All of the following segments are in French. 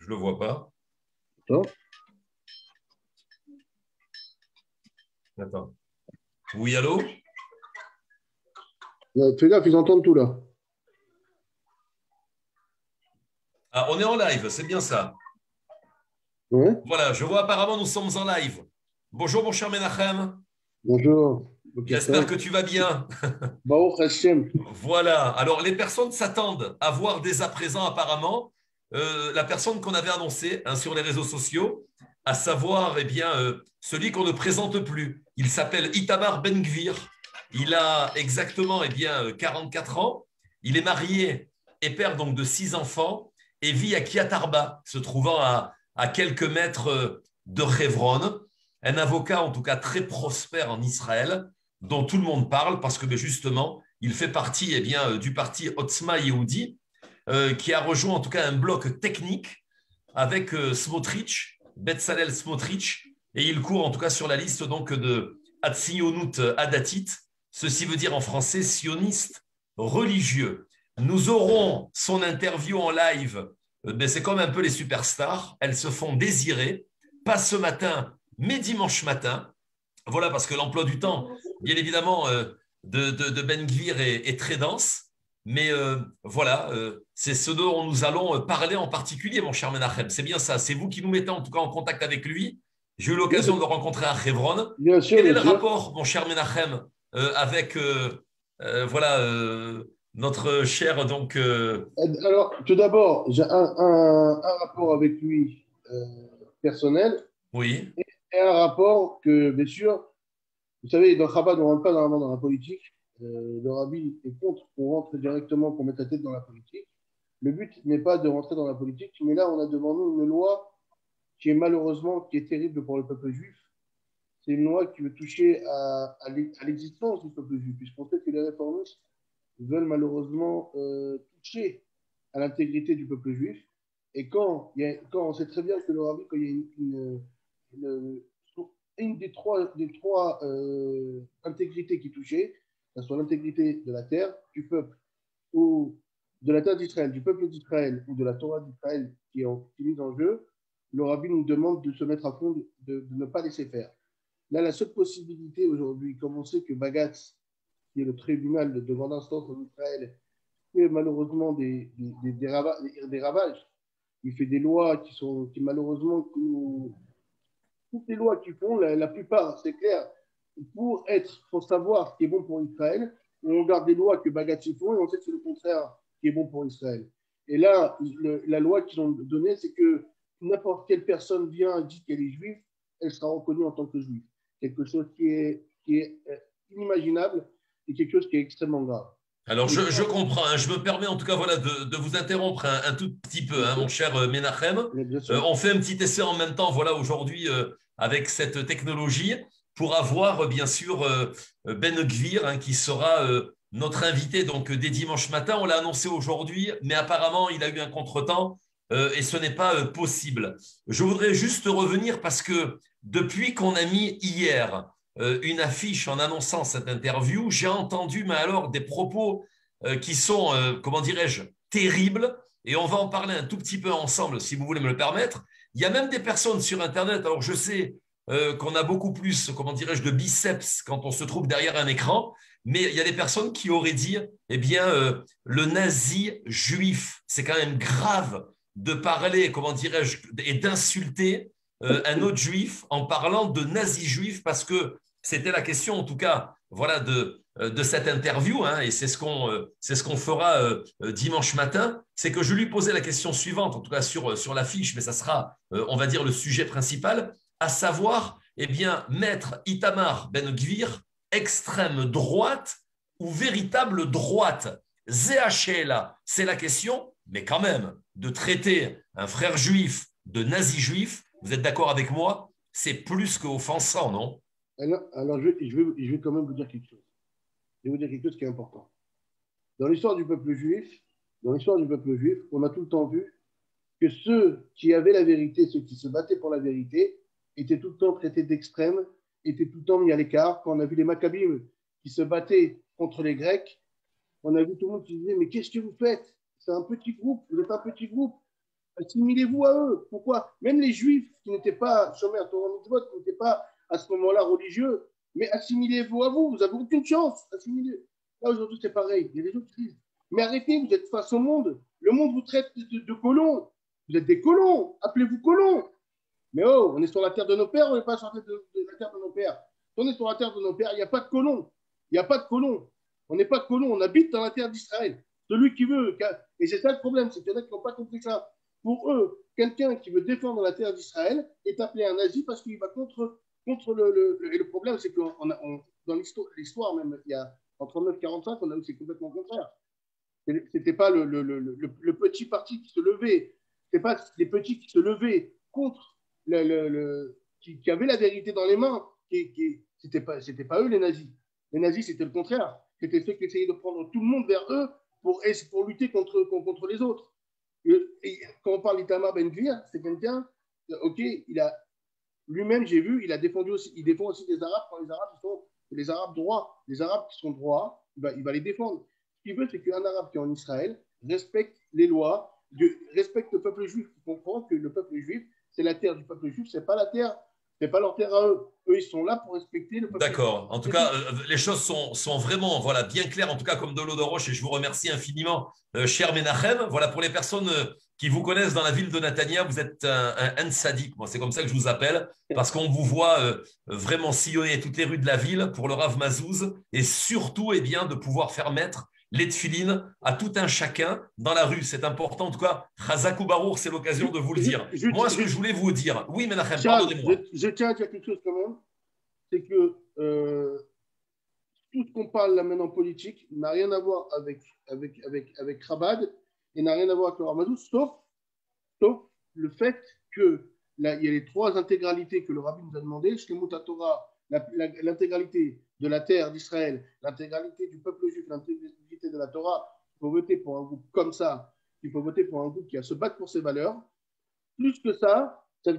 Je ne le vois pas. Attends. Attends. Oui, allô? Fais gaffe, ils entendent tout là. Ah, on est en live, c'est bien ça. Ouais. Voilà, je vois apparemment nous sommes en live. Bonjour mon cher Menachem. Bonjour. J'espère que tu vas bien. Baruch Hashem. Voilà. Alors, les personnes s'attendent à voir dès à présent, apparemment, la personne qu'on avait annoncée sur les réseaux sociaux, à savoir, eh bien, celui qu'on ne présente plus. Il s'appelle Itamar Ben-Gvir. Il a exactement, eh bien, 44 ans. Il est marié et père donc de 6 enfants et vit à Kiatarba, se trouvant à quelques mètres de Hebron. Un avocat, en tout cas, très prospère en Israël, dont tout le monde parle parce que, ben, justement, il fait partie eh bien, du parti Otzma Yehudi, qui a rejoint en tout cas un bloc technique avec Smotrich, Betzalel Smotrich, et il court en tout cas sur la liste donc de Hatsionut Adatit, ceci veut dire en français sioniste religieux. Nous aurons son interview en live, ben, c'est comme un peu les superstars, elles se font désirer, pas ce matin, mais dimanche matin. Voilà, parce que l'emploi du temps, bien évidemment, de Ben Gvir est très dense. Mais voilà, c'est ce dont nous allons parler en particulier, mon cher Menachem. C'est bien ça. C'est vous qui nous mettez en tout cas en contact avec lui. J'ai eu l'occasion de le rencontrer à Hebron. Bien sûr, Quel est bien le sûr. rapport, mon cher Menachem, avec voilà, notre cher donc Alors, tout d'abord, j'ai un rapport avec lui personnel oui, et un rapport que, bien sûr, vous savez, dans Chabad, on ne rentre pas normalement dans la politique. Le rabbi est contre qu'on rentre directement, qu'on mette la tête dans la politique. Le but n'est pas de rentrer dans la politique, mais là, on a devant nous une loi qui est malheureusement, qui est terrible pour le peuple juif. C'est une loi qui veut toucher à l'existence du peuple juif, puisqu'on sait que les réformistes veulent malheureusement toucher à l'intégrité du peuple juif. Et quand on sait très bien que le rabbi, quand il y a une, une des trois intégrités qui est touchée, que ce soit l'intégrité de la terre, du peuple, ou de la terre d'Israël, du peuple d'Israël, ou de la Torah d'Israël qui est mise en jeu, le rabbi nous demande de se mettre à fond, de ne pas laisser faire. Là, la seule possibilité aujourd'hui, comme on sait que Bagatz, qui est le tribunal de grande instance en Israël, fait malheureusement des ravages. Il fait des lois qui malheureusement, toutes les lois qu'ils font, la plupart, c'est clair, pour savoir ce qui est bon pour Israël, on regarde des lois que Bagatz font et on sait que c'est le contraire qui est bon pour Israël. Et là, la loi qu'ils ont donnée, c'est que n'importe quelle personne vient et dit qu'elle est juive, elle sera reconnue en tant que juive. Quelque chose qui est inimaginable et quelque chose qui est extrêmement grave. alors, Et je comprends. Hein. Je me permets en tout cas voilà, de vous interrompre un tout petit peu, bien hein, mon sûr, cher Menachem. bien sûr. On fait un petit essai en même temps voilà, aujourd'hui avec cette technologie pour avoir bien sûr Ben Gvir hein, qui sera notre invité donc, dès dimanche matin. On l'a annoncé aujourd'hui, mais apparemment, il a eu un contretemps et ce n'est pas possible. Je voudrais juste revenir parce que depuis qu'on a mis hier une affiche en annonçant cette interview, j'ai entendu, mais alors, des propos qui sont, comment dirais-je, terribles. Et on va en parler un tout petit peu ensemble, si vous voulez me le permettre. Il y a même des personnes sur Internet, alors je sais qu'on a beaucoup plus, comment dirais-je, de biceps quand on se trouve derrière un écran, mais il y a des personnes qui auraient dit, eh bien, le nazi juif, c'est quand même grave de parler, comment dirais-je, et d'insulter un autre juif en parlant de nazi juif parce que c'était la question, en tout cas, voilà, de cette interview, hein, et c'est ce qu'on fera dimanche matin, c'est que je lui posais la question suivante, en tout cas sur l'affiche, mais ça sera, on va dire, le sujet principal, à savoir, eh bien, maître Itamar Ben-Gvir, extrême droite ou véritable droite? ZHL, c'est la question, mais quand même, de traiter un frère juif de nazi juif, vous êtes d'accord avec moi? C'est plus qu'offensant, non? Alors je vais quand même vous dire quelque chose. Je vais vous dire quelque chose qui est important. Dans l'histoire du peuple juif, on a tout le temps vu que ceux qui avaient la vérité, ceux qui se battaient pour la vérité, étaient tout le temps traités d'extrême, étaient tout le temps mis à l'écart. Quand on a vu les Maccabim qui se battaient contre les Grecs, on a vu tout le monde qui disait mais qu'est-ce que vous faites? C'est un petit groupe, vous êtes un petit groupe. Assimilez-vous à eux. Pourquoi? Même les juifs qui n'étaient pas chômeurs, qui n'étaient pas à ce moment-là religieux, mais assimilez-vous à vous. Vous n'avez aucune chance. Assimilez. Là, aujourd'hui, c'est pareil. Il y a des gens qui disent, mais arrêtez, vous êtes face au monde. Le monde vous traite de colons. Vous êtes des colons. Appelez-vous colons. Mais oh, on est sur la terre de nos pères, on n'est pas sur la terre de nos pères. Si on est sur la terre de nos pères, il n'y a pas de colons. Il n'y a pas de colons. On n'est pas de colons, on habite dans la terre d'Israël. Celui qui veut, et c'est ça le problème, c'est qu'il y en a qui n'ont pas compris ça. Pour eux, quelqu'un qui veut défendre la terre d'Israël est appelé un nazi parce qu'il va contre et le problème, c'est que dans l'histoire même, il y a en 39-45, on a vu c'est complètement contraire. C'était pas le petit parti qui se levait, c'était pas les petits qui se levaient contre qui avaient la vérité dans les mains, c'était pas eux les nazis. Les nazis, c'était le contraire. C'était ceux qui essayaient de prendre tout le monde vers eux pour lutter contre les autres. Et quand on parle d'Itamar Ben-Gvir, c'est quelqu'un, ok, lui-même, j'ai vu, il défend aussi des Arabes quand les Arabes sont les Arabes droits. Les Arabes qui sont droits, il va les défendre. Ce qu'il veut, c'est qu'un Arabe qui est en Israël respecte les lois, respecte le peuple juif, qui comprend que le peuple juif, c'est la terre du peuple juif, c'est pas leur terre à eux. Eux, ils sont là pour respecter le peuple juif. D'accord. En tout cas, les choses sont vraiment voilà, bien claires, en tout cas comme de l'eau de roche, et je vous remercie infiniment, cher Menachem. Voilà, pour les personnes qui vous connaissent dans la ville de Natania, vous êtes un sadique. Moi, c'est comme ça que je vous appelle, parce qu'on vous voit vraiment sillonner toutes les rues de la ville pour le Rav Mazouz, et surtout, eh bien, de pouvoir faire mettre les tefilines à tout un chacun dans la rue. C'est important. En tout cas, Chazak ou Barour, c'est l'occasion de vous le dire. Moi, ce que je voulais vous dire, oui, Menachem, pardonnez-moi. Je tiens à dire quelque chose quand même, c'est que tout ce qu'on parle là maintenant politique n'a rien à voir avec Chabad et n'a rien à voir avec le Ramadou, sauf le fait que là, il y a les trois intégralités que le Rabbi nous a demandé, Shlemut Torah, l'intégralité de la terre d'Israël, l'intégralité du peuple juif, l'intégralité de la Torah. Il faut voter pour un groupe comme ça, il faut voter pour un groupe qui va se battre pour ses valeurs. Plus que ça, ça veut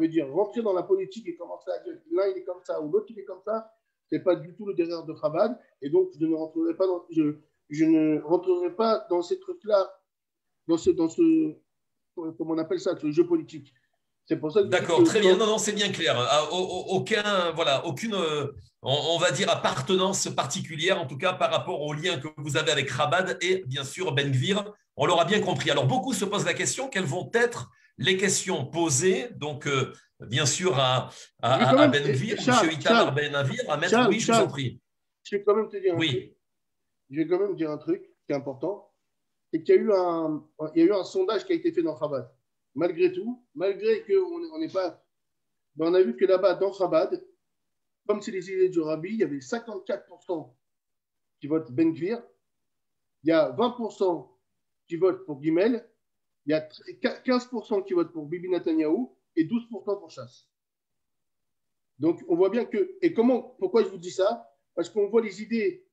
dire rentrer dans la politique et commencer à dire l'un il est comme ça ou l'autre il est comme ça. C'est pas du tout le derrière de Chabad. Et donc, je ne rentrerai pas dans ces trucs-là, dans ce, comment on appelle ça, ce jeu politique. C'est pour ça que d'accord, très bien. Non, c'est bien clair. Aucune, on va dire, appartenance particulière, en tout cas par rapport au lien que vous avez avec Chabad et bien sûr Ben Gvir. On l'aura bien compris. Alors, beaucoup se posent la question, quelles vont être les questions posées, donc bien sûr à Ben Gvir, M. Itamar Ben Gvir, à Maître. Oui, je vous en prie. Je vais quand même te dire un truc. Je vais quand même dire un truc qui est important. C'est qu'il y a eu un sondage qui a été fait dans Chabad. Malgré tout, malgré qu'on n'est pas. On a vu que là-bas, dans Chabad, comme c'est les idées du Rabbi, il y avait 54% qui votent Ben Gvir, il y a 20% qui votent pour Gimel, il y a 15% qui votent pour Bibi Netanyahou et 12% pour Chasse. Donc, on voit bien que. Et pourquoi je vous dis ça? Parce qu'on voit les idées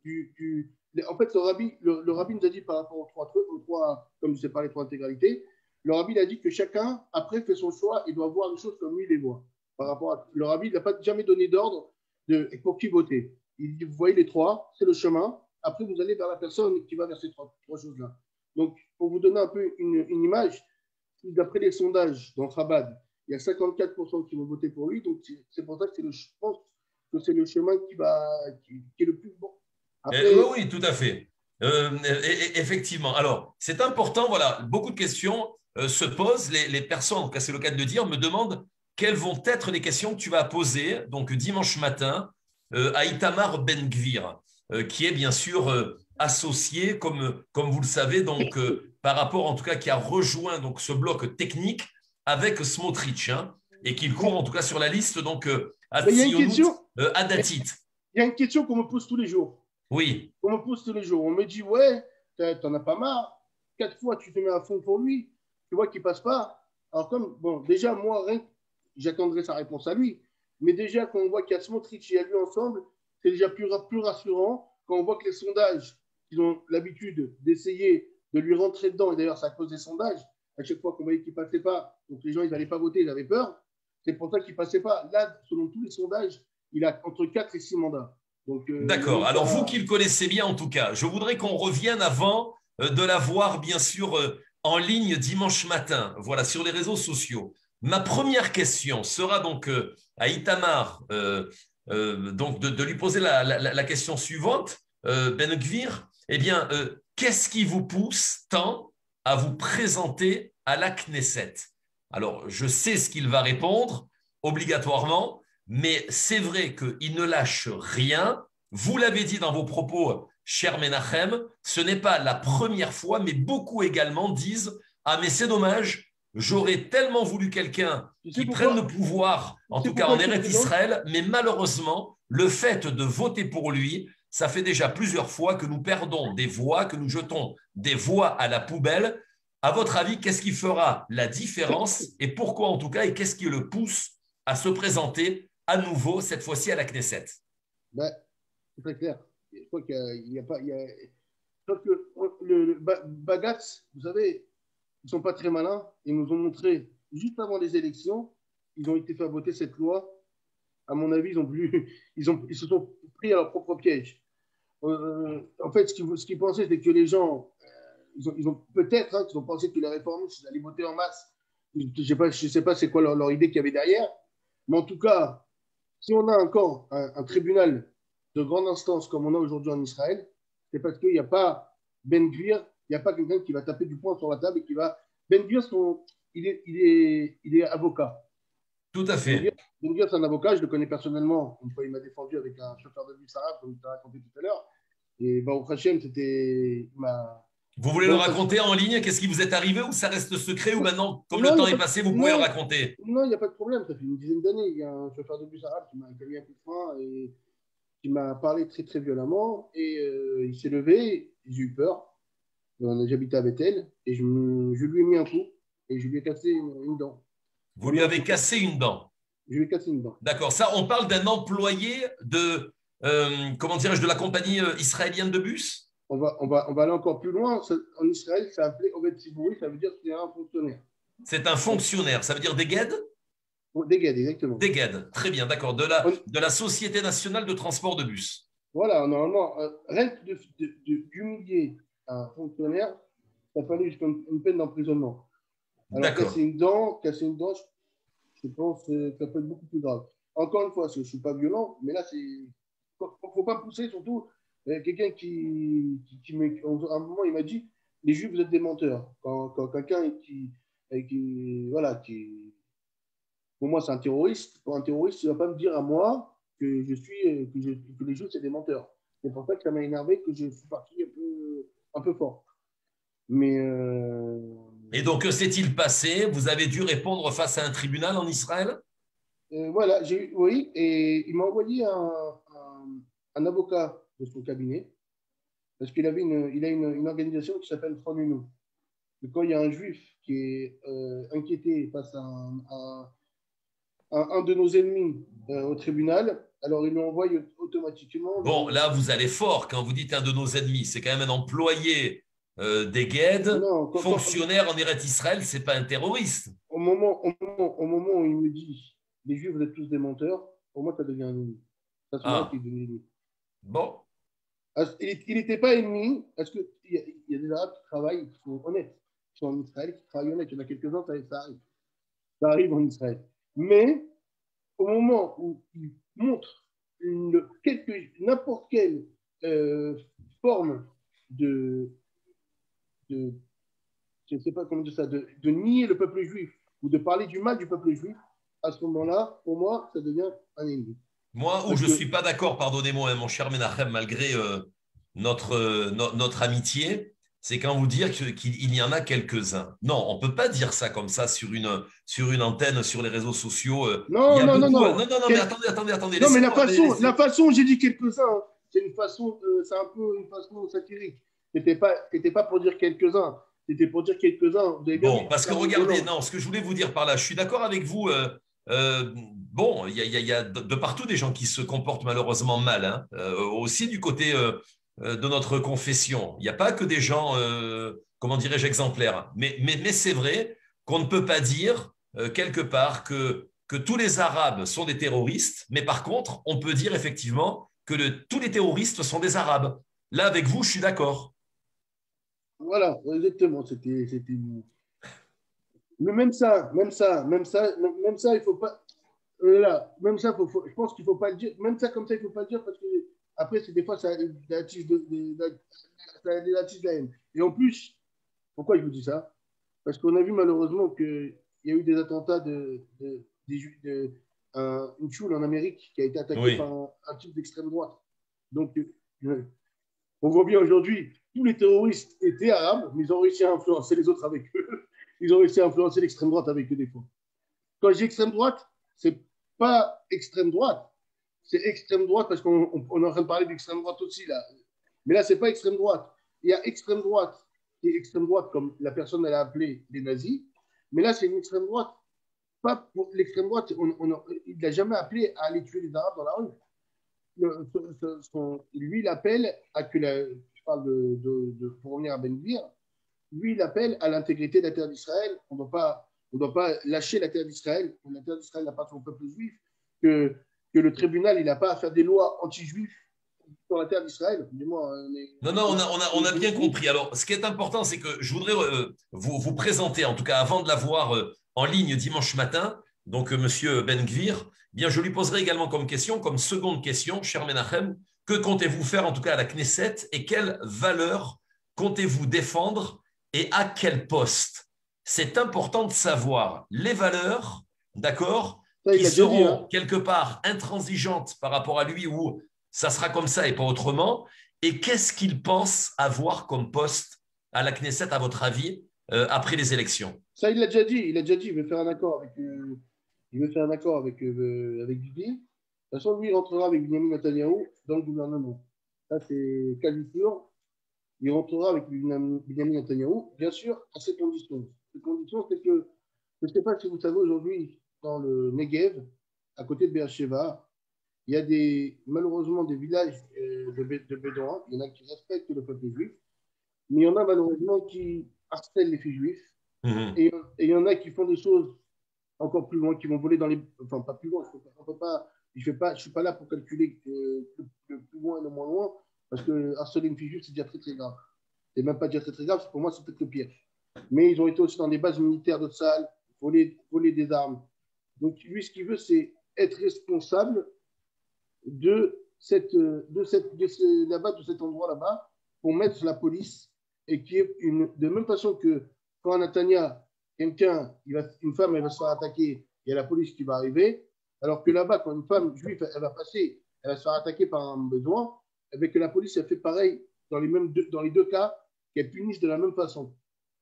en fait, le Rabbi nous a dit par rapport aux trois, comme je sais pas, les trois intégralités, le Rabbi il a dit que chacun, après, fait son choix et doit voir les choses comme lui les voit. Par rapport à, le Rabbi, il n'a pas jamais donné d'ordre pour qui voter. Il dit, vous voyez les trois, c'est le chemin. Après, vous allez vers la personne qui va vers ces trois choses-là. Donc, pour vous donner un peu une image, d'après les sondages dans Chabad, il y a 54% qui vont voter pour lui. Donc, c'est pour ça que je pense que c'est le chemin qui est le plus bon. Après, oui, tout à fait. Effectivement. Alors, c'est important. Voilà, beaucoup de questions se posent. Les personnes, en tout cas, c'est le cas de le dire, me demandent quelles vont être les questions que tu vas poser donc dimanche matin à Itamar Ben Gvir, qui est bien sûr associé, comme vous le savez, donc par rapport en tout cas qui a rejoint donc ce bloc technique avec Smotrich, hein, et qu'il court en tout cas sur la liste donc Adatit. Il y a une question qu'on me pose tous les jours. Oui. On me pose tous les jours. On me dit, ouais, t'en as pas marre. 4 fois, tu te mets à fond pour lui. Tu vois qu'il passe pas. Alors, déjà, moi, j'attendrai sa réponse à lui. Mais déjà, quand on voit qu'il y a Smotrich et lui ensemble, c'est déjà plus rassurant. Quand on voit que les sondages, ils ont l'habitude d'essayer de lui rentrer dedans, et d'ailleurs, c'est à cause des sondages, à chaque fois qu'on voyait qu'il passait pas, donc les gens, ils n'allaient pas voter, ils avaient peur. C'est pour ça qu'il passait pas. Là, selon tous les sondages, il a entre 4 et 6 mandats. D'accord. Alors, vous qui le connaissez bien, en tout cas, je voudrais qu'on revienne avant de l'avoir, bien sûr, en ligne dimanche matin, voilà, sur les réseaux sociaux. Ma première question sera donc à Itamar, donc de lui poser la question suivante, Ben Gvir. Eh bien, qu'est-ce qui vous pousse tant à vous présenter à la Knesset? Alors, je sais ce qu'il va répondre, obligatoirement, mais c'est vrai qu'il ne lâche rien. Vous l'avez dit dans vos propos, cher Menachem, ce n'est pas la première fois, mais beaucoup également disent « Ah, mais c'est dommage, j'aurais tellement voulu quelqu'un qui prenne le pouvoir, en tout cas en Eretz Israël, mais malheureusement, le fait de voter pour lui, ça fait déjà plusieurs fois que nous perdons des voix, que nous jetons des voix à la poubelle. À votre avis, qu'est-ce qui fera la différence et pourquoi en tout cas, et qu'est-ce qui le pousse à se présenter à nouveau, cette fois-ci à la Knesset? Ben, c'est très clair. Je crois qu'il n'y a, pas. Je crois que le Bagatz, vous savez, ils ne sont pas très malins. Ils nous ont montré, juste avant les élections, ils ont été fait voter cette loi. À mon avis, ils se sont pris à leur propre piège. En fait, ce qu'ils pensaient, c'est que les gens, ils ont peut-être, ils ont pensé que les réformistes allaient voter en masse. Je ne sais pas c'est quoi leur idée qu'il y avait derrière. Mais en tout cas, si on a encore un tribunal de grande instance comme on a aujourd'hui en Israël, c'est parce qu'il n'y a pas Ben Gvir, il n'y a pas quelqu'un qui va taper du poing sur la table et qui va. Ben Gvir, il est avocat. Tout à fait. Ben Gvir, c'est un avocat, je le connais personnellement. Une fois, il m'a défendu avec un chauffeur de bus arabe, comme je t'ai raconté tout à l'heure. Et au Hachem, c'était. Vous voulez le raconter en ligne? Qu'est-ce qui vous est arrivé ou ça reste secret ou maintenant, comme le temps est passé, vous pouvez le raconter? Non, il n'y a pas de problème. Ça fait une dizaine d'années. Il y a un chauffeur de bus arabe qui m'a mis un coup de frein et qui m'a parlé très, très violemment. Et il s'est levé. J'ai eu peur. J'habitais à Bethel. Et je lui ai mis un coup. Et je lui ai cassé une dent. Vous lui avez cassé une dent? Je lui ai cassé une dent. D'accord. Ça, on parle d'un employé de, comment dirais-je, de la compagnie israélienne de bus? On va aller encore plus loin. En Israël, c'est appelé Oved Tzibouri, ça veut dire que c'est un fonctionnaire. C'est un fonctionnaire. Ça veut dire des guides? Des guides, exactement. Des guides, très bien, d'accord. De la Société nationale de transport de bus. Voilà, normalement, rien que d'humilier un fonctionnaire, ça fallait jusqu'à une peine d'emprisonnement. Alors, casser une dent, je pense que ça peut être beaucoup plus grave. Encore une fois, je ne suis pas violent, mais là, il ne faut pas pousser, surtout. Quelqu'un à un moment, il m'a dit, les Juifs, vous êtes des menteurs. Quand quelqu'un pour moi, c'est un terroriste. Pour un terroriste, il ne va pas me dire à moi que les Juifs, c'est des menteurs. C'est pour ça que ça m'a énervé, que je suis parti un peu fort. Mais Et donc, que s'est-il passé? Vous avez dû répondre face à un tribunal en Israël? Voilà, oui, et il m'a envoyé un avocat de son cabinet, parce qu'il a une organisation qui s'appelle Front Uno. Et quand il y a un juif qui est inquiété face à un de nos ennemis au tribunal, alors il nous envoie automatiquement. Bon, là, vous allez fort quand vous dites un de nos ennemis. C'est quand même un employé des guides, fonctionnaire en Eretz Israël, c'est pas un terroriste. Au moment où il me dit les juifs, vous êtes tous des menteurs, pour moi, ça devient un ennemi. Ça se voit qu'il devient ennemi. Bon. Il n'était pas ennemi, parce qu'il y a des Arabes qui travaillent, qui sont honnêtes, qui sont en Israël, qui travaillent honnêtes. Il y en a quelques-uns, ça arrive. Ça arrive en Israël. Mais au moment où il montre n'importe quelle forme je ne sais pas comment dire ça, de nier le peuple juif ou de parler du mal du peuple juif, à ce moment-là, pour moi, ça devient un ennemi. Moi, où je ne suis pas d'accord, pardonnez-moi, mon cher Menachem, malgré notre amitié, c'est quand vous dire qu'il y en a quelques-uns. Non, on ne peut pas dire ça comme ça sur une antenne, sur les réseaux sociaux. Non, mais attendez. Non, mais la façon, j'ai dit quelques-uns, c'est un peu une façon satirique. C'était pas pour dire quelques-uns, c'était pour dire quelques-uns. Bon, parce que regardez, non, ce que je voulais vous dire par là, je suis d'accord avec vous. Bon, il y a de partout des gens qui se comportent malheureusement mal, hein, aussi du côté de notre confession. Il n'y a pas que des gens, comment dirais-je, exemplaires. Mais c'est vrai qu'on ne peut pas dire quelque part que tous les Arabes sont des terroristes, mais par contre, on peut dire effectivement que tous les terroristes sont des Arabes. Là, avec vous, je suis d'accord. Voilà, exactement. Mais même ça, il faut pas. Même ça, je pense qu'il ne faut pas le dire. Même ça, comme ça, il ne faut pas le dire parce que après, c'est des fois, ça attise la haine. Et en plus, pourquoi je vous dis ça? Parce qu'on a vu malheureusement qu'il y a eu des attentats une choule en Amérique qui a été attaquée par Oui, un type d'extrême droite. Donc, on voit bien aujourd'hui, tous les terroristes étaient arabes, mais ils ont réussi à influencer les autres avec eux. Ils ont réussi à influencer l'extrême droite avec eux des fois. Quand je dis extrême droite, c'est pas extrême droite, c'est extrême droite parce qu'on est en train de parler d'extrême droite aussi là. Mais là, c'est pas extrême droite. Il y a extrême droite qui est extrême droite comme la personne elle a appelé les nazis, mais là, c'est une extrême droite. Pas pour l'extrême droite, il n'a jamais appelé à aller tuer les Arabes dans la rue. Lui, il appelle à que je parle pour revenir à Ben Gvir, lui, il appelle à l'intégrité de la terre d'Israël. On doit pas lâcher la terre d'Israël. La terre d'Israël n'a pas son peuple juif. Que, que le tribunal, il n'a pas à faire des lois anti-juifs sur la terre d'Israël. Dis-moi, non, non, on a bien compris. Alors, ce qui est important, c'est que je voudrais vous présenter, en tout cas avant de l'avoir en ligne dimanche matin, donc Monsieur Ben Gvir, bien, je lui poserai également comme question, comme seconde question, cher Menachem, que comptez-vous faire en tout cas à la Knesset et quelles valeurs comptez-vous défendre et à quel poste? C'est important de savoir les valeurs, d'accord, ça, il qui l'a déjà dit. Hein. seront quelque part intransigeantes par rapport à lui ou ça sera comme ça et pas autrement. Et qu'est-ce qu'il pense avoir comme poste à la Knesset, à votre avis, après les élections? Ça, il l'a déjà dit. Il a déjà dit, il veut faire un accord avec Bibi. De toute façon, lui, il rentrera avec Benjamin Netanyahu dans le gouvernement. Ça, c'est quasi sûr. Il rentrera avec Benjamin Netanyahu, bien sûr, à ces conditions. Ces conditions, c'est que, je ne sais pas si vous savez aujourd'hui, dans le Negev, à côté de Beersheba, il y a malheureusement des villages de Bédouins. Il y en a qui respectent le peuple juif, mais il y en a malheureusement qui harcèlent les filles juives. Mhm. Et il y en a qui font des choses encore plus loin, qui vont voler dans les. Enfin, pas plus loin, je ne suis pas là pour calculer le plus loin et le moins loin, parce que harceler une fille juive, c'est déjà très très grave. C'est même pas déjà très très grave, pour moi, c'est peut-être le pire. Mais ils ont été aussi dans des bases militaires de Sahel, voler des armes. Donc lui, ce qu'il veut, c'est être responsable là-bas, de cet endroit là-bas, pour mettre la police et qui est de même façon que quand à Natania, une femme, elle va se faire attaquer, il y a la police qui va arriver, alors que là-bas, quand une femme juive, elle va passer, elle va se faire attaquer par un besoin, avec que la police, elle fait pareil dans les deux cas, qu'elle punisse de la même façon.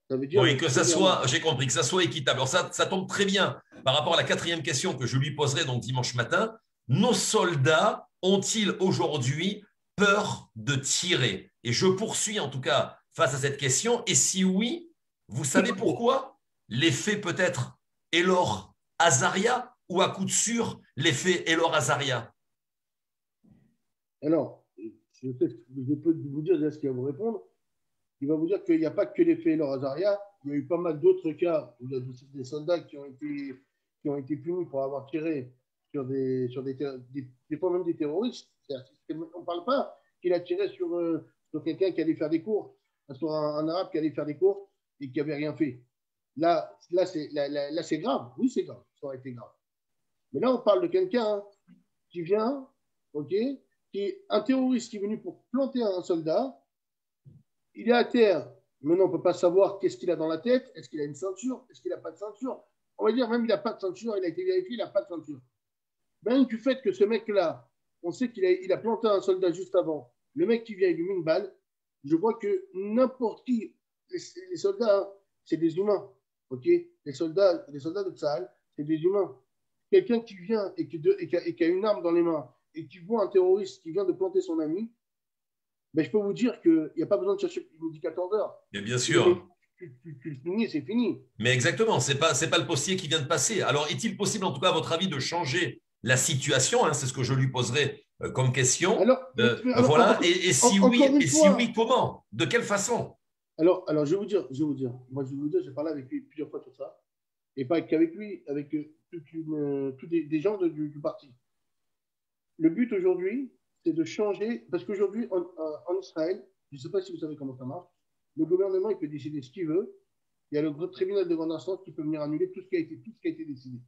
Ça veut dire, Oui, que ça soit, premièrement, j'ai compris, que ça soit équitable. Alors ça tombe très bien par rapport à la quatrième question que je lui poserai donc dimanche matin. Nos soldats ont-ils aujourd'hui peur de tirer? Et je poursuis en tout cas face à cette question. Et si oui, vous savez pourquoi? L'effet peut-être Elor Azaria ou à coup de sûr l'effet Elor Azaria? alors, je peux vous dire ce qu'il va vous répondre. Il va vous dire qu'il n'y a pas que l'effet Elor Azaria, il y a eu pas mal d'autres cas où il y a des soldats qui ont été punis pour avoir tiré des fois même des terroristes. On ne parle pas qu'il a tiré sur quelqu'un qui allait faire des cours, sur un arabe qui allait faire des cours et qui n'avait rien fait. Là, c'est grave. Oui, c'est grave. Ça aurait été grave. Mais là, on parle de quelqu'un qui vient, ok, qui est un terroriste qui est venu pour planter un soldat. Il est à terre. Maintenant, on ne peut pas savoir qu'est-ce qu'il a dans la tête. Est-ce qu'il a une ceinture? Est-ce qu'il n'a pas de ceinture? On va dire même qu'il n'a pas de ceinture. Il a été vérifié, il n'a pas de ceinture. Même du fait que ce mec-là, on sait qu'il a planté un soldat juste avant. Le mec qui vient, il lui met une balle. Je vois que n'importe qui, les soldats, hein, c'est des humains. Ok, les soldats de Tsahal, c'est des humains. Quelqu'un qui vient et qui a une arme dans les mains et qui voit un terroriste qui vient de planter son ami, ben, je peux vous dire qu'il n'y a pas besoin de chercher plus de 14 heures. Mais bien Tu, le sûr. tu le finis, c'est fini. Mais exactement, c'est pas le postier qui vient de passer. Alors, est-il possible, en tout cas, à votre avis, de changer la situation, hein, c'est ce que je lui poserai comme question. Voilà. Encore une Et si fois, oui, comment? De quelle façon? je vais vous dire, moi je vais vous dire, j'ai parlé avec lui plusieurs fois sur ça, et pas qu'avec lui, avec tous des gens du parti. Le but aujourd'hui, c'est de changer, parce qu'aujourd'hui, en Israël, je ne sais pas si vous savez comment ça marche, le gouvernement il peut décider ce qu'il veut. Il y a le tribunal de grande instance qui peut venir annuler tout ce qui a été décidé.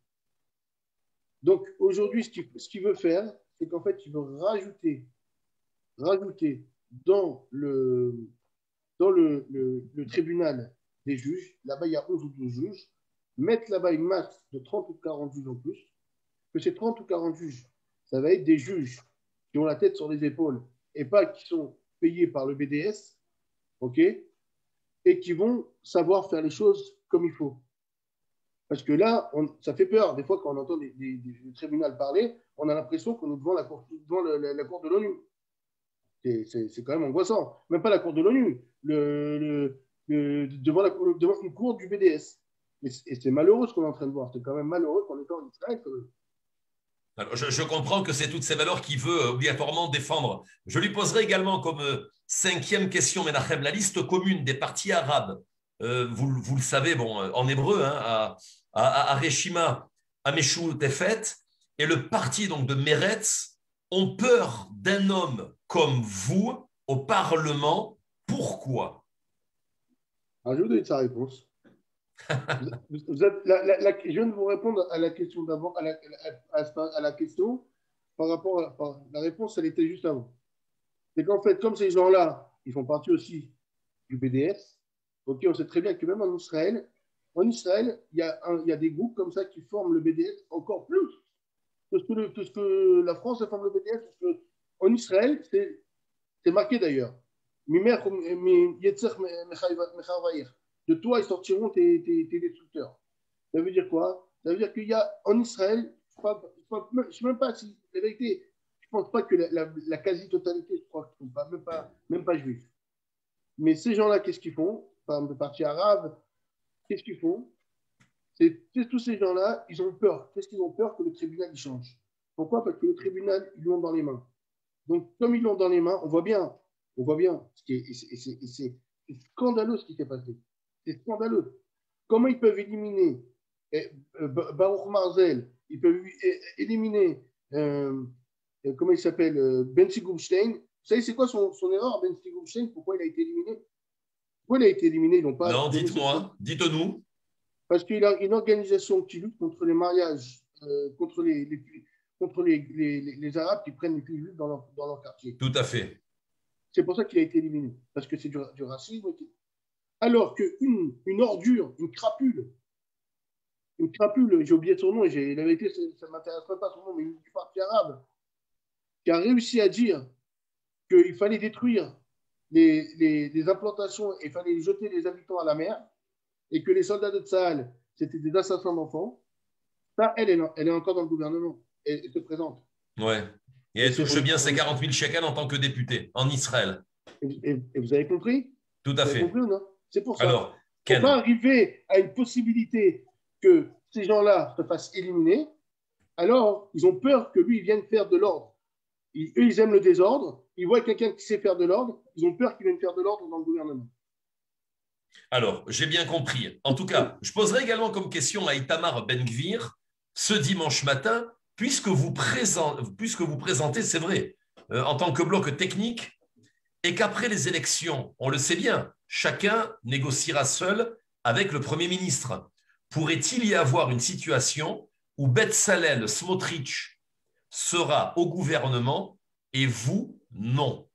Donc aujourd'hui, ce qu'il veut faire, c'est qu'en fait, il veut rajouter dans le tribunal des juges, là-bas il y a 11 ou 12 juges, mettre là-bas une masse de 30 ou 40 juges en plus, que ces 30 ou 40 juges, ça va être des juges qui ont la tête sur les épaules et pas qui sont payés par le BDS, ok, et qui vont savoir faire les choses comme il faut. Parce que là, ça fait peur. Des fois, quand on entend des tribunaux parler, on a l'impression qu'on est devant la cour de l'ONU. C'est quand même angoissant. Même pas la cour de l'ONU, devant une cour du BDS. Et c'est malheureux ce qu'on est en train de voir. C'est quand même malheureux qu'on est en Israël. Alors, je comprends que c'est toutes ces valeurs qu'il veut obligatoirement défendre. Je lui poserai également comme cinquième question, Menachem, la liste commune des partis arabes. Vous le savez, bon, en hébreu, hein, à Reshima, Ameshut est faite, et le parti donc de Meretz ont peur d'un homme comme vous au Parlement. Pourquoi? Alors, je vais vous donner sa réponse. Je viens de vous répondre à la question d'avant, à la question par rapport à la réponse, elle était juste avant. C'est qu'en fait, comme ces gens-là, ils font partie aussi du BDS, ok, on sait très bien que même en Israël, il y a des groupes comme ça qui forment le BDS encore plus que ce que la France forme le BDS. Parce que en Israël, c'est marqué d'ailleurs. De toi, ils sortiront tes destructeurs. Ça veut dire quoi? Ça veut dire qu'il y a en Israël, je ne sais même pas si, la vérité, je ne pense pas que la quasi-totalité, je crois qu'ils ne sont même pas juifs. Mais ces gens-là, qu'est-ce qu'ils font? Par exemple, le parti arabe, qu'est-ce qu'ils font? Tous ces gens-là, ils ont peur. Qu'est-ce qu'ils ont peur? Que le tribunal il change. Pourquoi? Parce que le tribunal, ils l'ont dans les mains. Donc, comme ils l'ont dans les mains, on voit bien, c'est scandaleux ce qui s'est passé. C'est scandaleux. Comment ils peuvent éliminer Baruch Marzel, ils peuvent éliminer, comment il s'appelle, Ben Sigurstein. Vous savez, c'est quoi son erreur, Ben Sigurstein? Pourquoi il a été éliminé? Pourquoi il a été éliminé? Ils n'ont pas. Non, dites-moi, dites-nous. Parce qu'il a une organisation qui lutte contre les mariages, contre les Arabes qui prennent les filles juives dans leur quartier. Tout à fait. C'est pour ça qu'il a été éliminé. Parce que c'est du racisme. Alors qu'une ordure, une crapule, j'ai oublié son nom, et la vérité, ça ne m'intéresse pas son nom, mais du parti arabe, qui a réussi à dire qu'il fallait détruire les implantations et il fallait jeter les habitants à la mer, et que les soldats de Tsahal, c'était des assassins d'enfants, ça, elle est encore dans le gouvernement. Elle se présente. Ouais. Et elle touche bien ses 40 000 shekels en tant que députée en Israël. Et vous avez compris? Tout à fait. Vous avez compris ou non? C'est pour ça. Alors, il ne faut pas arriver à une possibilité que ces gens-là se fassent éliminer. Alors, ils ont peur que lui, il vienne faire de l'ordre. Eux, ils aiment le désordre. Ils voient quelqu'un qui sait faire de l'ordre. Ils ont peur qu'il vienne faire de l'ordre dans le gouvernement. Alors, j'ai bien compris. En tout cas, je poserai également comme question à Itamar Ben-Gvir ce dimanche matin, puisque vous présentez, c'est vrai, en tant que bloc technique, et qu'après les élections, on le sait bien, chacun négociera seul avec le Premier ministre. Pourrait-il y avoir une situation où Betzalel Smotrich sera au gouvernement et vous, non?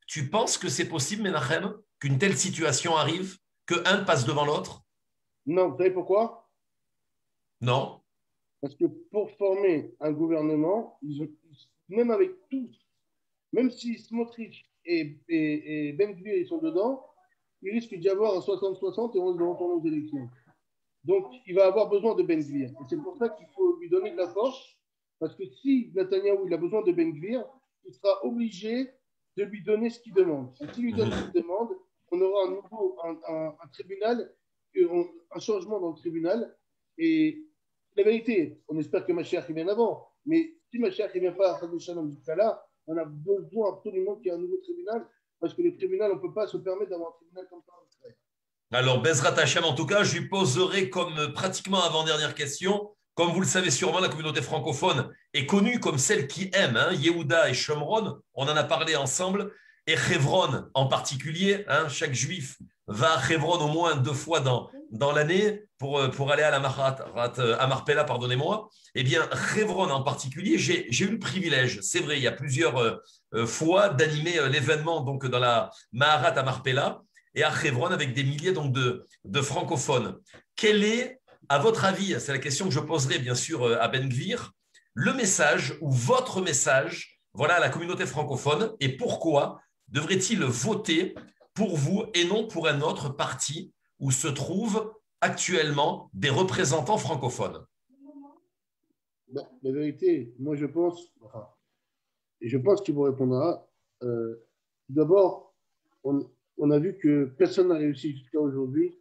Tu penses que c'est possible, Menachem, qu'une telle situation arrive, qu'un passe devant l'autre? Non, vous savez pourquoi? Non. Parce que pour former un gouvernement, même avec tous, même si Smotrich et Ben-Gvir ils sont dedans, il risque d'y avoir un 60-60 et on va retourner aux élections. Donc, il va avoir besoin de Ben-Gvir. Et c'est pour ça qu'il faut lui donner de la force, parce que si Netanyahou il a besoin de Ben-Gvir, il sera obligé de lui donner ce qu'il demande. Et s'il lui donne ce qu'il demande, on aura un tribunal, un changement dans le tribunal. Et la vérité, on espère que Mashiach vienne avant, mais si Mashiach ne vient pas à Shalom jusqu'à là, on a besoin absolument qu'il y ait un nouveau tribunal, parce que les tribunaux, on ne peut pas se permettre d'avoir un tribunal comme ça en Israël. Alors, Bezrat Hachem, en tout cas, je lui poserai comme pratiquement avant-dernière question. Comme vous le savez sûrement, la communauté francophone est connue comme celle qui aime Yehuda et Shomron. On en a parlé ensemble. et Hebron en particulier. Hein, chaque juif va à Hebron au moins 2 fois dans l'année pour aller à la à Marpella, pardonnez-moi. Eh bien, Hebron en particulier, j'ai eu le privilège, c'est vrai, il y a plusieurs fois d'animer l'événement donc dans la Maharat à Marpella et à Hebron avec des milliers donc, de francophones. Quel est, à votre avis, c'est la question que je poserai bien sûr à Ben Gvir, le message ou votre message voilà, à la communauté francophone et pourquoi devrait-il voter pour vous et non pour un autre parti où se trouvent actuellement des représentants francophones? La vérité, moi je pense, enfin, et je pense qu'il vous répondra. D'abord, on a vu que personne n'a réussi jusqu'à aujourd'hui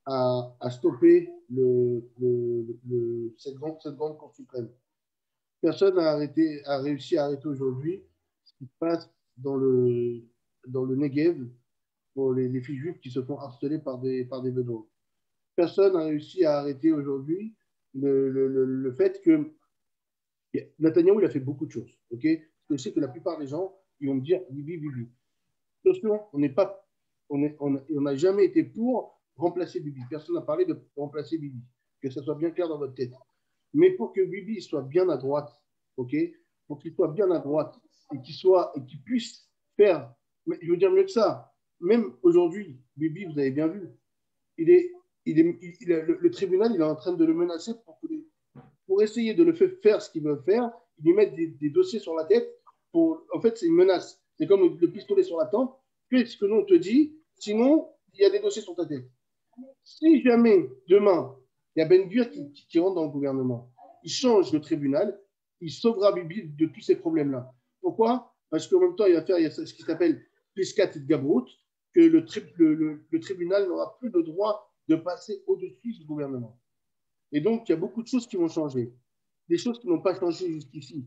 à stopper cette grande Cour suprême. Personne a réussi à arrêter aujourd'hui ce qui se passe dans le Negev pour les filles juives qui se font harceler par des Bédouins. Personne n'a réussi à arrêter aujourd'hui le fait que Netanyahou, il a fait beaucoup de choses. Okay, parce que je sais que la plupart des gens, ils vont me dire Bibi, Bibi. Attention, on n'a jamais été pour remplacer Bibi. Personne n'a parlé de remplacer Bibi. Que ça soit bien clair dans votre tête. Mais pour que Bibi soit bien à droite, ok, pour qu'il soit bien à droite et qu'il puisse faire, mais je veux dire mieux que ça. Même aujourd'hui, Bibi, vous avez bien vu, le tribunal, il est en train de le menacer pour essayer de le faire ce qu'il veut faire. Ils lui mettent des dossiers sur la tête. En fait, c'est une menace. C'est comme le pistolet sur la tempe. Fais ce que nous on te dit, sinon, il y a des dossiers sur ta tête. Si jamais, demain, il y a Ben Gvir qui rentre dans le gouvernement, il change le tribunal, il sauvera Bibi de tous ces problèmes-là. Pourquoi? Parce qu'en même temps, il y a ce qui s'appelle Piscat et Gabrout, que le tribunal n'aura plus le droit de passer au-dessus du gouvernement. Et donc, il y a beaucoup de choses qui vont changer. Des choses qui n'ont pas changé jusqu'ici.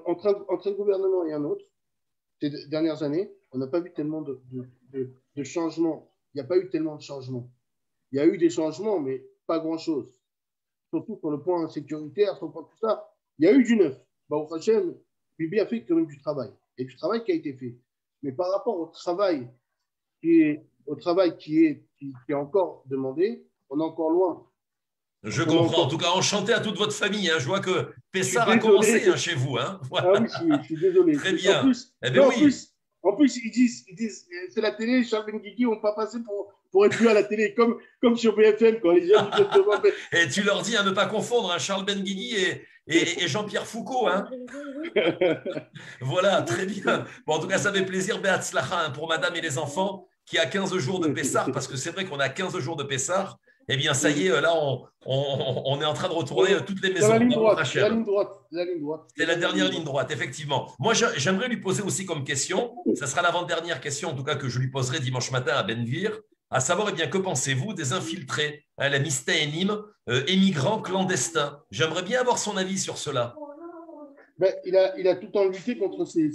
Entre un gouvernement et un autre, ces dernières années, on n'a pas vu tellement de changements. Il n'y a pas eu tellement de changements. Il y a eu des changements, mais pas grand-chose. Surtout sur le point sécuritaire, sur le point tout ça. Il y a eu du neuf. Au Hachem, Bibi a fait quand même du travail. Et du travail qui a été fait. Mais par rapport au travail qui est encore demandé, on est encore loin. Je comprends. En tout cas, enchanté à toute votre famille. Hein. Je vois que Je suis Pessard a commencé désolé. hein, chez vous. Hein. Ah Voilà. oui, je suis désolé. Très En bien. plus, Eh bien non, oui. en plus ils disent c'est la télé, Charles Benguigui, on ne pas passer pour être vu à la télé, comme sur BFM, quand les jeunes viennent devant. Et tu leur dis à ne pas confondre hein, Charles Benguigui et Jean-Pierre Foucault. Hein. Voilà, très bien. Bon, en tout cas, ça fait plaisir, Beatzlacha, hein, pour madame et les enfants, qui a 15 jours de Pessar, parce que c'est vrai qu'on a 15 jours de Pessar. Eh bien, ça y est, là, on est en train de retourner toutes les Dans la maisons. ligne Baruch droite, la Hashem. ligne droite, la ligne droite. C'est la dernière ligne droite, effectivement. Moi, j'aimerais lui poser aussi comme question, ça sera l'avant-dernière question, en tout cas, que je lui poserai dimanche matin à Ben-Gvir, à savoir, eh bien, que pensez-vous des infiltrés, hein, la Misténim, émigrants clandestins? J'aimerais bien avoir son avis sur cela. Ben, il a tout le temps lutté contre ces...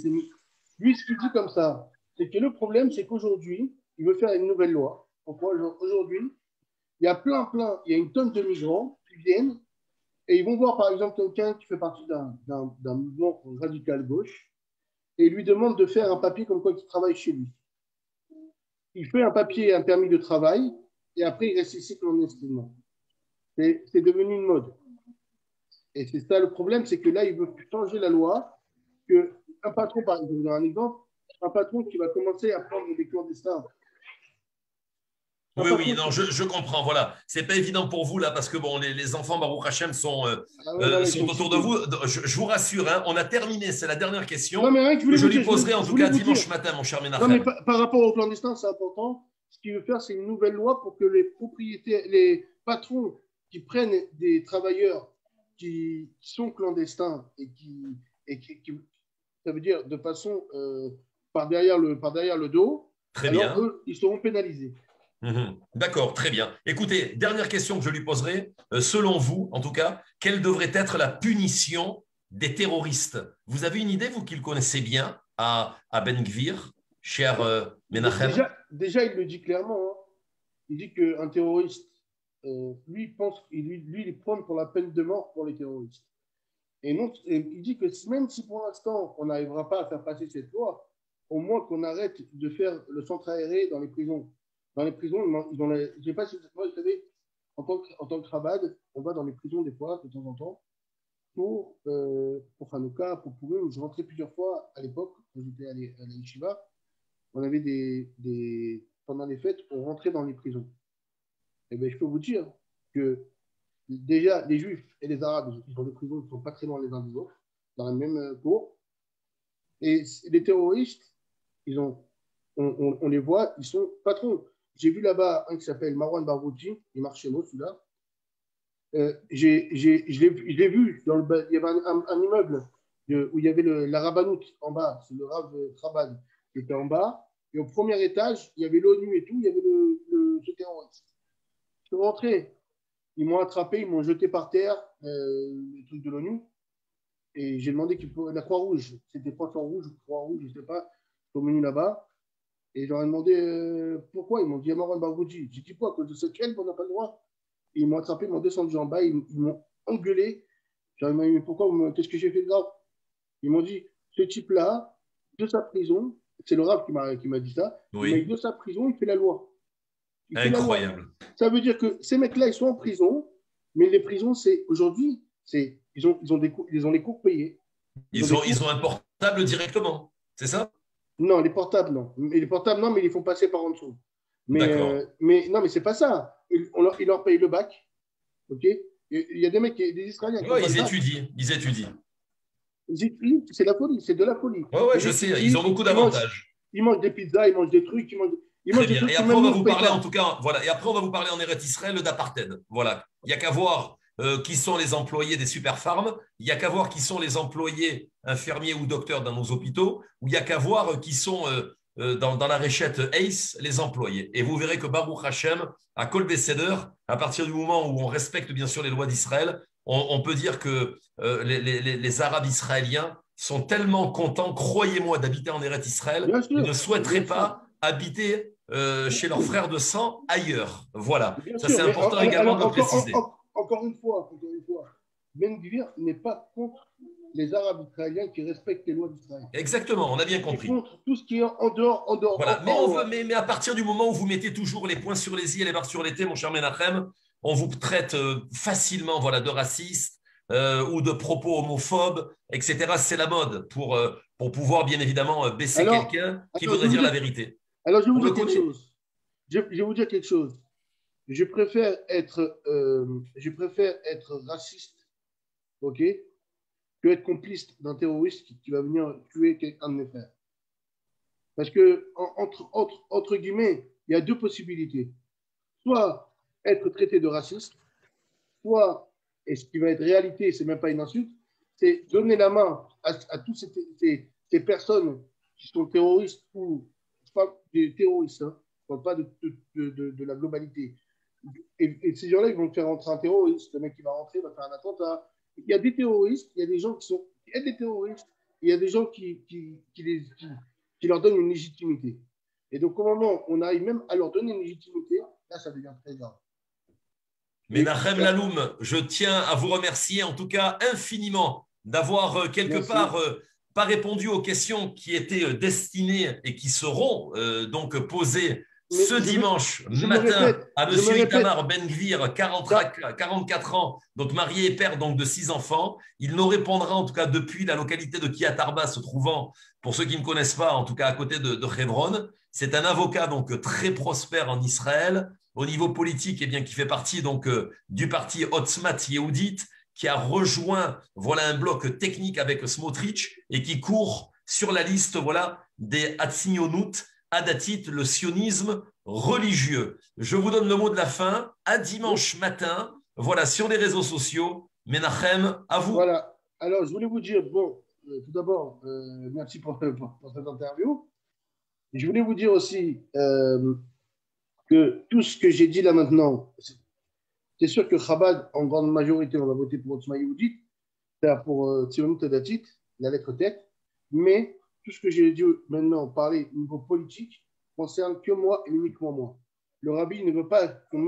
Lui, ce qu'il dit comme ça, c'est que le problème, c'est qu'aujourd'hui, il veut faire une nouvelle loi. Pourquoi aujourd'hui, il y a il y a une tonne de migrants qui viennent et ils vont voir, par exemple, quelqu'un qui fait partie d'un mouvement radical gauche et il lui demande de faire un papier comme quoi il travaille chez lui. Il fait un papier, un permis de travail et après, il reste ici clandestinement. C'est devenu une mode. Et c'est ça le problème, c'est que là, il veut changer la loi, que un patron, par exemple, je vous donne un exemple, un patron qui va commencer à prendre des clandestins. Oui, oui, non, je comprends. Voilà, c'est pas évident pour vous là parce que bon, les enfants Baruch Hashem Là, ils sont sont autour de ciblés. vous. Je vous rassure, hein, on a terminé. C'est la dernière Non, question mais rien que que je lui je poserai en je tout voulais cas vous dire. dimanche matin, mon cher Non, mais Menachem. par rapport aux clandestins, c'est important. Ce qu'il veut faire, c'est une nouvelle loi pour que les propriétaires, les patrons qui prennent des travailleurs qui sont clandestins ça veut dire de façon par derrière le dos, Très alors bien. eux, ils seront pénalisés. D'accord, très bien. Écoutez, dernière question que je lui poserai. Selon vous, en tout cas, quelle devrait être la punition des terroristes? Vous avez une idée, vous qui le connaissez bien, à Ben Gvir, cher Menachem? Déjà, il le dit clairement. Hein. Il dit qu'un terroriste, lui, il prône pour la peine de mort pour les terroristes. Et il dit que même si pour l'instant, on n'arrivera pas à faire passer cette loi, au moins qu'on arrête de faire le centre aéré dans les prisons. Dans les prisons, je ne sais pas si vous savez, en tant que Chabad, on va dans les prisons des fois, de temps en temps, pour Hanouka, pour Purim. Je rentrais plusieurs fois à l'époque, quand j'étais à la Yeshiva. On avait pendant les fêtes, on rentrait dans les prisons. Et bien, je peux vous dire que déjà, les Juifs et les Arabes, ils sont des prisons, ils ne sont pas très loin les uns des autres, dans la même cour. Et les terroristes, on les voit, ils sont patrons. J'ai vu là-bas un qui s'appelle Marwan Barghouti, il marche chez moi, celui-là. Je l'ai vu, il y avait un immeuble où il y avait la Rabbanout en bas, c'est le Rav Chabad qui était en bas. Et au premier étage, il y avait l'ONU et tout, il y avait ce terroriste. Je suis rentré, ils m'ont attrapé, ils m'ont jeté par terre, le truc de l'ONU. Et j'ai demandé la Croix-Rouge, c'était Poisson Rouge ou Croix-Rouge, je ne sais pas, ils sont venus là-bas. Et je leur ai demandé pourquoi. Ils m'ont dit Amaran Barouji. J'ai dit quoi, à cause de ce quel, on n'a pas le droit. Et ils m'ont attrapé, ils m'ont descendu en bas, ils m'ont engueulé. Je leur ai dit pourquoi, qu'est-ce que j'ai fait de grave? Ils m'ont dit ce type-là, de sa prison, c'est le rap qui m'a dit ça, il m'a dit Oui, de sa prison, il fait la loi. Il fait la loi. incroyable. Ça veut dire que ces mecs-là, ils sont en prison, mais les prisons, c'est aujourd'hui, ils ont les cours payés. Ils ont un portable directement, c'est ça? Non, les portables, non. Les portables, non, mais ils les font passer par en dessous. D'accord. Mais non, mais c'est pas ça. Ils leur payent le bac. OK? Il y a des mecs, des Israéliens qui n'ont Ouais, pas le ils bac. étudient, ils étudient. Ils étudient, c'est la folie, c'est de la folie. Ouais, ouais, Ils je sais, ils étudient, ont beaucoup d'avantages. ils mangent des pizzas, ils mangent des trucs, ils Très mangent des bien. trucs Et que après, on même va nous, on ne vous paye parler, en pas. tout cas, voilà. Et après, on va vous parler en Eretz Israël d'apartheid. Voilà. Il n'y a qu'à voir qui sont les employés des super farms. Il n'y a qu'à voir qui sont les employés infirmiers ou docteurs dans nos hôpitaux. Ou il n'y a qu'à voir qui sont dans la réchette ACE, les employés. Et vous verrez que Baruch Hashem, à Kol Beseder, à partir du moment où on respecte bien sûr les lois d'Israël, on peut dire que les Arabes israéliens sont tellement contents, croyez-moi, d'habiter en Eretz Israël, ils ne Bien souhaiteraient sûr, pas habiter chez leurs frères de sang ailleurs. Voilà, bien ça sûr. c'est Mais important également de le préciser. encore une fois, Ben Gvir n'est pas contre les Arabes israéliens qui respectent les lois d'Israël. Exactement, on a bien Il est compris. contre tout ce qui est en dehors, Voilà, mais, hors on veut, loi. mais à partir du moment où vous mettez toujours les points sur les i et les barres sur les t, mon cher Menachem, on vous traite facilement voilà, de raciste ou de propos homophobes, etc. C'est la mode pour pouvoir bien évidemment baisser Alors, quelqu'un qui alors, voudrait dire la vérité. je vais vous On le dire quelque connaît. chose. Je vais vous dire quelque chose. Je préfère être raciste, ok, que être complice d'un terroriste qui va venir tuer quelqu'un de mes frères. Parce que, entre guillemets, il y a deux possibilités. Soit être traité de raciste, soit, et ce qui va être réalité, c'est même pas une insulte, c'est donner la main à toutes ces personnes qui sont terroristes ou pas des terroristes, hein, je ne parle pas de la globalité. Et ces gens-là, ils vont faire rentrer un terroriste, le mec qui va rentrer va faire un attentat. Il y a des terroristes, il y a des gens il y a des terroristes, il y a des gens qui leur donnent une légitimité. Et donc, au moment où on arrive même à leur donner une légitimité, là, ça devient très grave. Et Menachem Laloum, je tiens à vous remercier en tout cas infiniment d'avoir quelque merci. part pas répondu aux questions qui étaient destinées et qui seront donc posées Mais ce dimanche je me matin répète, à je me Monsieur répète. Itamar Ben-Gvir, Ça, 44 ans, donc marié et père donc de 6 enfants. Il nous répondra en tout cas depuis la localité de Kiatarba, se trouvant, pour ceux qui ne connaissent pas, en tout cas à côté de Hebron. C'est un avocat donc très prospère en Israël au niveau politique, eh bien, qui fait partie donc du parti Otzmat Yehudit, qui a rejoint voilà un bloc technique avec Smotrich et qui court sur la liste voilà des Hatzinionut, Adatit, le sionisme religieux. Je vous donne le mot de la fin. À dimanche matin, voilà sur les réseaux sociaux. Menachem, à vous. voilà. Alors, je voulais vous dire, bon, tout d'abord, merci pour cette interview. Je voulais vous dire aussi que tout ce que j'ai dit là maintenant, c'est sûr que Chabad, en grande majorité, on va voter pour Otzma Yehudit, c'est-à-dire pour Tzionut Datit, la lettre tête, mais tout ce que j'ai dit maintenant, parler au niveau politique, concerne que moi et uniquement moi. Le rabbi ne veut pas qu'on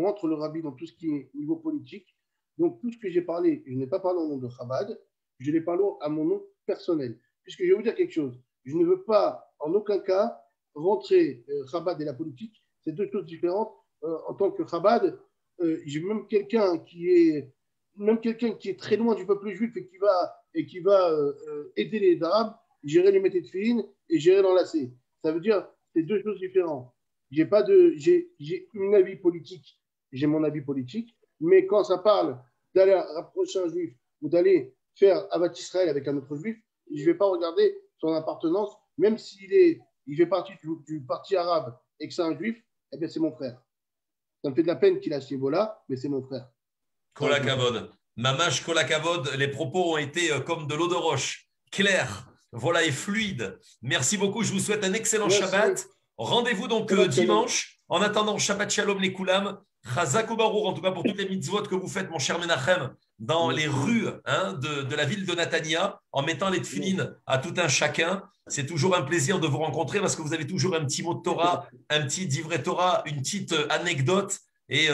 entre le rabbi dans tout ce qui est niveau politique. Donc, tout ce que j'ai parlé, je n'ai pas parlé au nom de Chabad, je l'ai parlé à mon nom personnel. Puisque je vais vous dire quelque chose. Je ne veux pas, en aucun cas, rentrer Chabad et la politique. C'est deux choses différentes. En tant que Chabad, j'ai même quelqu'un qui est très loin du peuple juif et qui va aider les Arabes, j'irai lui mettre de filines et j'irai l'enlacer. Ça veut dire c'est deux choses différentes. J'ai une avis politique, j'ai mon avis politique, mais quand ça parle d'aller rapprocher un juif ou d'aller faire Avat Israël avec un autre juif, je ne vais pas regarder son appartenance, même il fait partie du parti arabe et que c'est un juif, eh bien c'est mon frère. Ça me fait de la peine qu'il a ce niveau-là, mais c'est mon frère. Kolakavod. Mamash Kolakavod, les propos ont été comme de l'eau de roche, clairs, voilà, et fluides. Merci beaucoup, je vous souhaite un excellent Shabbat. Rendez-vous donc dimanche. En attendant, Shabbat Shalom les Koulam. Chazak Barour, en tout cas pour toutes les mitzvot que vous faites, mon cher Menachem, dans les rues de la ville de Natania, en mettant les tefilines à tout un chacun. C'est toujours un plaisir de vous rencontrer parce que vous avez toujours un petit mot de Torah, un petit divrei Torah, une petite anecdote. Et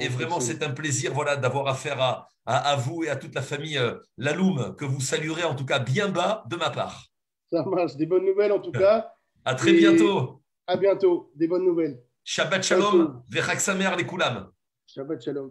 vraiment, c'est un plaisir d'avoir affaire à vous et à toute la famille Laloum, que vous saluerez en tout cas bien bas de ma part. Ça marche, des bonnes nouvelles en tout cas. À très bientôt. À bientôt, des bonnes nouvelles. Shabbat Shalom, Vechak Samer les Koulam. Shabbat Shalom.